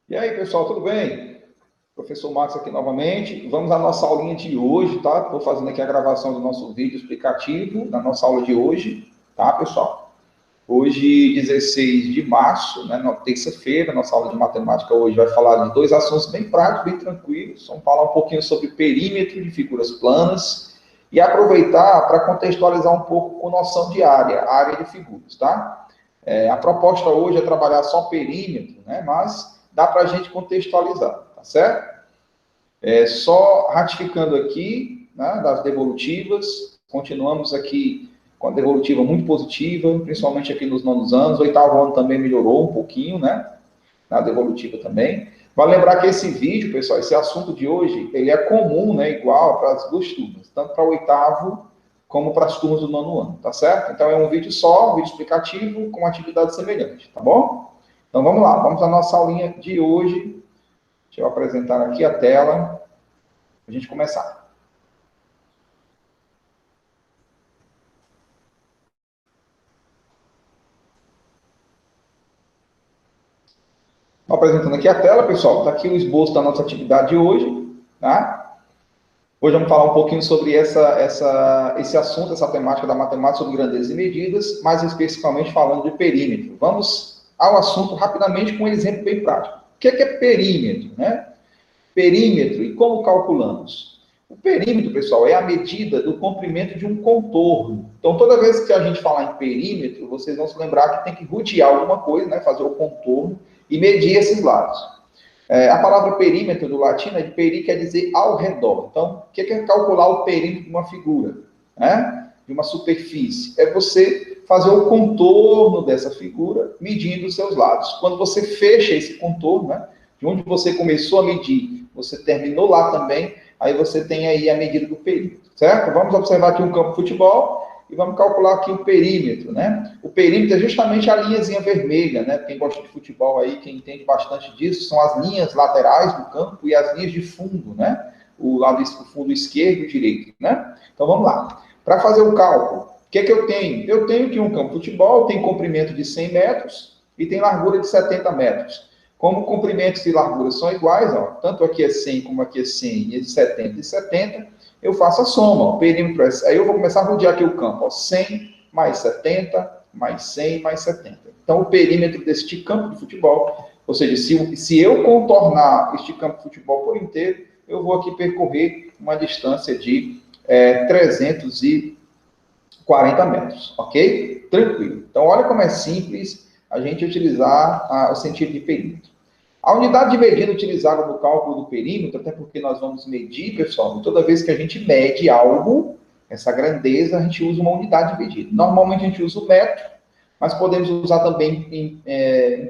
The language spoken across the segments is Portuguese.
E aí, pessoal, tudo bem? Professor Marcos aqui novamente. Vamos à nossa aulinha de hoje, tá? Estou fazendo aqui a gravação do nosso vídeo explicativo da nossa aula de hoje, tá, pessoal? Hoje, 16 de março, né, na terça-feira, nossa aula de matemática hoje vai falar de dois assuntos bem práticos, bem tranquilos. Vamos falar um pouquinho sobre perímetro de figuras planas e aproveitar para contextualizar um pouco com noção de área de figuras, tá? A proposta hoje é trabalhar só perímetro, né, mas dá para a gente contextualizar, tá certo? Só ratificando aqui, né, das devolutivas, continuamos aqui com a devolutiva muito positiva, principalmente aqui nos nonos anos, o oitavo ano também melhorou um pouquinho, né, na devolutiva também. Vale lembrar que esse vídeo, pessoal, esse assunto de hoje, ele é comum, né, igual para as duas turmas, tanto para o oitavo como para as turmas do nono ano, tá certo? Então é um vídeo só, um vídeo explicativo com atividade semelhante, tá bom? Então vamos lá, vamos à nossa aulinha de hoje. Deixa eu apresentar aqui a tela, para a gente começar. Estou apresentando aqui a tela, pessoal. Está aqui o esboço da nossa atividade de hoje, tá? Hoje vamos falar um pouquinho sobre esse assunto, essa temática da matemática sobre grandezas e medidas, mais especificamente falando de perímetro. Vamos ao assunto rapidamente com um exemplo bem prático. O que é perímetro, né? Perímetro e como calculamos? O perímetro, pessoal, é a medida do comprimento de um contorno. Então, toda vez que a gente falar em perímetro, vocês vão se lembrar que tem que rodear alguma coisa, né? Fazer o contorno e medir esses lados. A palavra perímetro do latim é de peri, quer dizer ao redor. Então, o que é calcular o perímetro de uma figura, né? De uma superfície? É você fazer o contorno dessa figura, medindo os seus lados. Quando você fecha esse contorno, né? De onde você começou a medir, você terminou lá também, aí você tem aí a medida do perímetro, certo? Vamos observar aqui um campo de futebol e vamos calcular aqui o perímetro, né? O perímetro é justamente a linhazinha vermelha, né? Quem gosta de futebol aí, quem entende bastante disso, são as linhas laterais do campo e as linhas de fundo, né? O fundo esquerdo e direito, né? Então vamos lá. Para fazer o cálculo, o que é que eu tenho? Eu tenho que um campo de futebol tem comprimento de 100 metros e tem largura de 70 metros. Como comprimentos e larguras são iguais, ó, tanto aqui é 100 como aqui é 100, e 70 e 70, eu faço a soma. Ó, perímetro aí eu vou começar a rodear aqui o campo. Ó, 100 mais 70, mais 100, mais 70. Então, o perímetro deste campo de futebol, ou seja, se eu contornar este campo de futebol por inteiro, eu vou aqui percorrer uma distância de 340 metros, ok? Tranquilo. Então, olha como é simples a gente utilizar o sentido de perímetro. A unidade de medida utilizada no cálculo do perímetro, até porque nós vamos medir, pessoal, toda vez que a gente mede algo, essa grandeza, a gente usa uma unidade de medida. Normalmente a gente usa o metro, mas podemos usar também em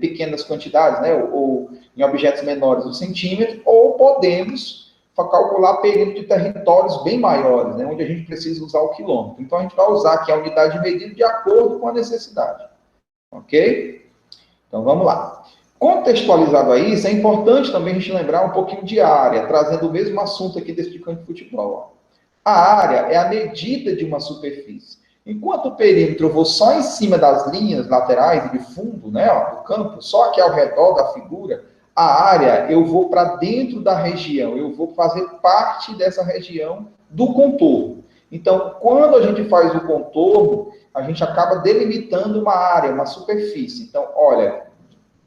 pequenas quantidades, né? Ou em objetos menores o centímetro, ou podemos calcular perímetro de territórios bem maiores, né? Onde a gente precisa usar o quilômetro. Então a gente vai usar aqui a unidade de medida de acordo com a necessidade. Ok? Então vamos lá. Contextualizado a isso, é importante também a gente lembrar um pouquinho de área, trazendo o mesmo assunto aqui desse campo de futebol. Ó. A área é a medida de uma superfície. Enquanto o perímetro eu vou só em cima das linhas laterais e de fundo, né, ó, do campo, só aqui ao redor da figura, a área eu vou para dentro da região, eu vou fazer parte dessa região do contorno. Então, quando a gente faz o contorno, a gente acaba delimitando uma área, uma superfície. Então, olha,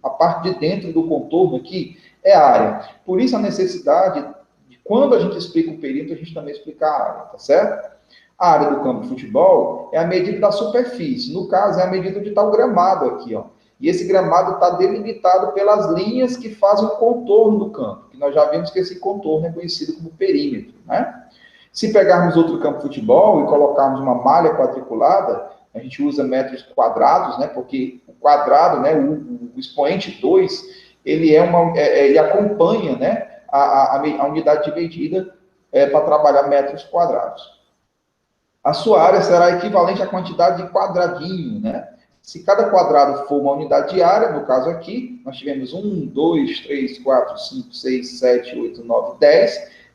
a parte de dentro do contorno aqui é a área. Por isso a necessidade de, quando a gente explica o perímetro, a gente também explica a área, tá certo? A área do campo de futebol é a medida da superfície. No caso, é a medida onde está o gramado aqui, ó. E esse gramado está delimitado pelas linhas que fazem o contorno do campo. Que nós já vimos que esse contorno é conhecido como perímetro, né? Se pegarmos outro campo de futebol e colocarmos uma malha quadriculada, a gente usa metros quadrados, né? Porque o quadrado, né? O expoente 2, ele acompanha, né? A unidade de medida para trabalhar metros quadrados. A sua área será equivalente à quantidade de quadradinho, né? Se cada quadrado for uma unidade de área, no caso aqui, nós tivemos 1, 2, 3, 4, 5, 6, 7, 8, 9,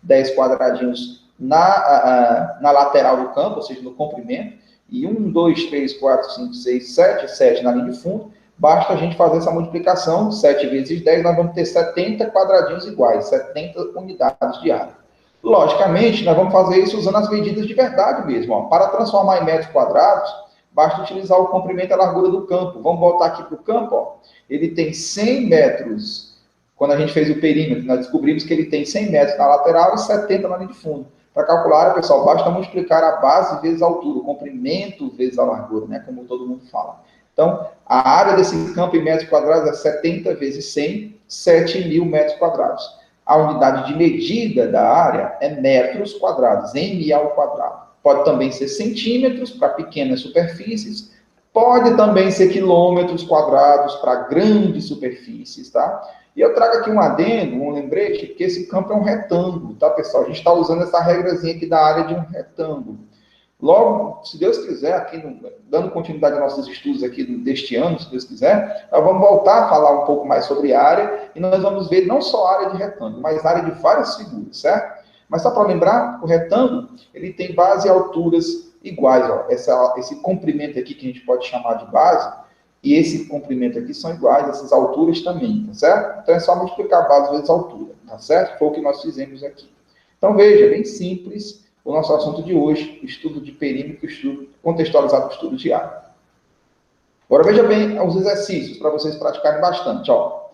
10 quadradinhos na lateral do campo, ou seja, no comprimento, e 1, 2, 3, 4, 5, 6, 7 na linha de fundo. basta a gente fazer essa multiplicação, 7 vezes 10, nós vamos ter 70 quadradinhos iguais, 70 unidades de área. Logicamente, nós vamos fazer isso usando as medidas de verdade mesmo. Ó. Para transformar em metros quadrados, basta utilizar o comprimento e a largura do campo. Vamos voltar aqui para o campo. Ó. Ele tem 100 metros. Quando a gente fez o perímetro, nós descobrimos que ele tem 100 metros na lateral e 70 na linha de fundo. Para calcular, pessoal, basta multiplicar a base vezes a altura, o comprimento vezes a largura, né? Como todo mundo fala. Então, a área desse campo em metros quadrados é 70 vezes 100, 7.000 metros quadrados. A unidade de medida da área é metros quadrados, m ao quadrado. Pode também ser centímetros para pequenas superfícies, pode também ser quilômetros quadrados para grandes superfícies, tá? E eu trago aqui um adendo, um lembrete, que esse campo é um retângulo, tá, pessoal? A gente está usando essa regrazinha aqui da área de um retângulo. Logo, se Deus quiser, aqui dando continuidade aos nossos estudos aqui deste ano, se Deus quiser, nós vamos voltar a falar um pouco mais sobre área e nós vamos ver não só área de retângulo, mas área de várias figuras, certo? Mas só para lembrar, o retângulo, ele tem base e alturas iguais, ó. Esse comprimento aqui que a gente pode chamar de base e esse comprimento aqui são iguais, essas alturas também, tá certo? Então é só multiplicar a base vezes a altura, tá certo? Foi o que nós fizemos aqui. Então veja, bem simples, o nosso assunto de hoje, estudo de perímetro, estudo contextualizado, estudo de área. Agora veja bem os exercícios para vocês praticarem bastante. Ó.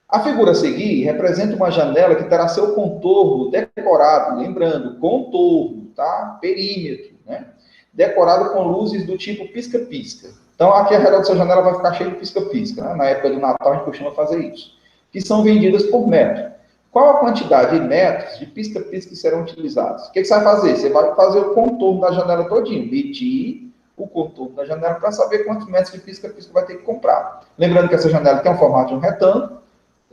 A figura a seguir representa uma janela que terá seu contorno decorado, lembrando, contorno, tá? Perímetro, né? Decorado com luzes do tipo pisca-pisca. Então aqui ao redor da sua janela vai ficar cheio de pisca-pisca, né? Na época do Natal a gente costuma fazer isso. Que são vendidas por metro. Qual a quantidade de metros de pisca-pisca que serão utilizados? O que você vai fazer? Você vai fazer o contorno da janela todinho, medir o contorno da janela para saber quantos metros de pisca-pisca vai ter que comprar. Lembrando que essa janela tem um formato de um retângulo.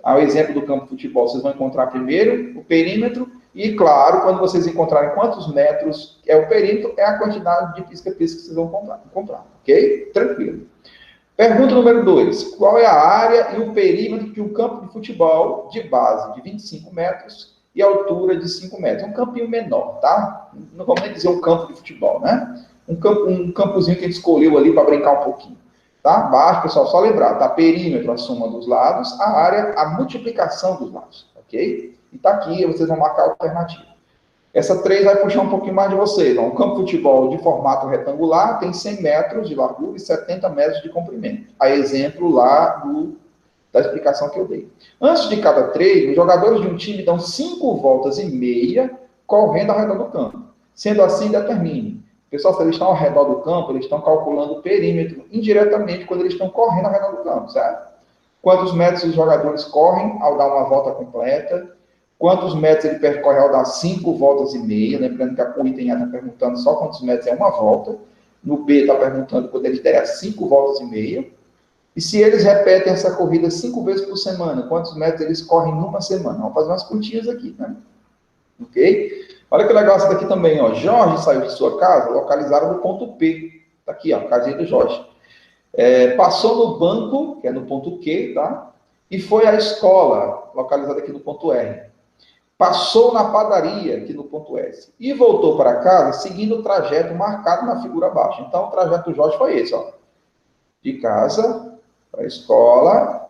Ao exemplo do campo de futebol, vocês vão encontrar primeiro o perímetro e, claro, quando vocês encontrarem quantos metros é o perímetro, é a quantidade de pisca-pisca que vocês vão comprar. Ok? Tranquilo. Pergunta número 2. Qual é a área e o perímetro de um campo de futebol de base de 25 metros e altura de 5 metros? Um campinho menor, tá? Não vamos nem dizer um campo de futebol, né? Um campozinho que a gente escolheu ali para brincar um pouquinho. Tá? Basta, pessoal, só lembrar, tá? Perímetro, a soma dos lados, a área, a multiplicação dos lados, ok? E tá aqui, vocês vão marcar a alternativa. Essa 3 vai puxar um pouquinho mais de vocês. Um campo de futebol de formato retangular tem 100 metros de largura e 70 metros de comprimento. A exemplo lá da explicação que eu dei. Antes de cada treino, os jogadores de um time dão 5 voltas e meia correndo ao redor do campo. Sendo assim, determine. Pessoal, se eles estão ao redor do campo, eles estão calculando o perímetro indiretamente quando eles estão correndo ao redor do campo, certo? Quantos metros os jogadores correm ao dar uma volta completa? Quantos metros ele percorre ao dar 5 voltas e meia? Lembrando que o item A está perguntando só quantos metros é uma volta. No B está perguntando quando eles derem 5 voltas e meia. E se eles repetem essa corrida 5 vezes por semana, quantos metros eles correm numa semana? Vamos fazer umas continhas aqui, né? Ok? Olha que legal essa daqui também, ó. Jorge saiu de sua casa, localizada no ponto P. Tá aqui, ó, casinha do Jorge. Passou no banco, que é no ponto Q, tá? E foi à escola, localizada aqui no ponto R. Passou na padaria, aqui no ponto S. E voltou para casa, seguindo o trajeto marcado na figura abaixo. Então, o trajeto do Jorge foi esse, ó. De casa para a escola,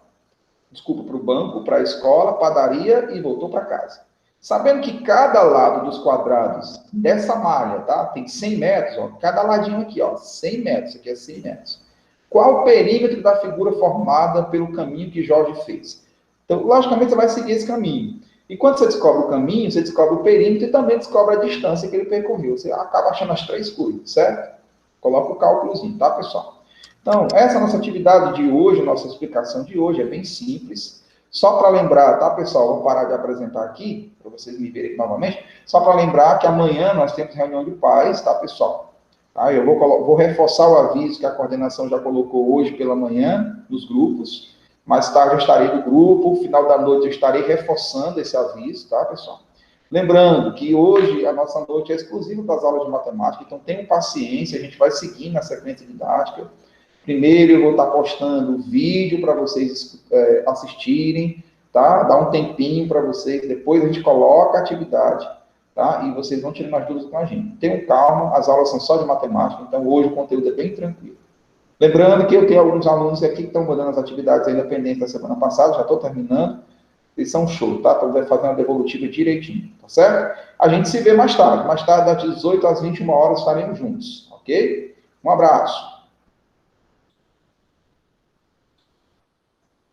para o banco, para a escola, padaria e voltou para casa. Sabendo que cada lado dos quadrados dessa malha, tá? Tem 100 metros, ó. Cada ladinho aqui, ó. 100 metros, isso aqui é 100 metros. Qual o perímetro da figura formada pelo caminho que Jorge fez? Então, logicamente, você vai seguir esse caminho. E quando você descobre o caminho, você descobre o perímetro e também descobre a distância que ele percorreu. Você acaba achando as 3 coisas, certo? Coloca o cálculozinho, tá, pessoal? Então, essa é a nossa atividade de hoje, nossa explicação de hoje, é bem simples. Só para lembrar, tá, pessoal? Vou parar de apresentar aqui, para vocês me verem aqui novamente. Só para lembrar que amanhã nós temos reunião de pais, tá, pessoal? Tá? Eu vou reforçar o aviso que a coordenação já colocou hoje pela manhã nos grupos. Mais tarde eu estarei no grupo, final da noite eu estarei reforçando esse aviso, tá, pessoal? Lembrando que hoje a nossa noite é exclusiva das aulas de matemática, então tenham paciência, a gente vai seguir na sequência didática. Primeiro eu vou estar postando vídeo para vocês assistirem, tá? Dá um tempinho para vocês, depois a gente coloca a atividade, tá? E vocês vão tirando as dúvidas com a gente. Tenham calma, as aulas são só de matemática, então hoje o conteúdo é bem tranquilo. Lembrando que eu tenho alguns alunos aqui que estão mandando as atividades ainda pendentes da semana passada, já estou terminando. Eles são show, tá? Então vai fazer uma devolutiva direitinho, tá certo? A gente se vê mais tarde. Mais tarde, das 18 às 21 horas, estaremos juntos, ok? Um abraço.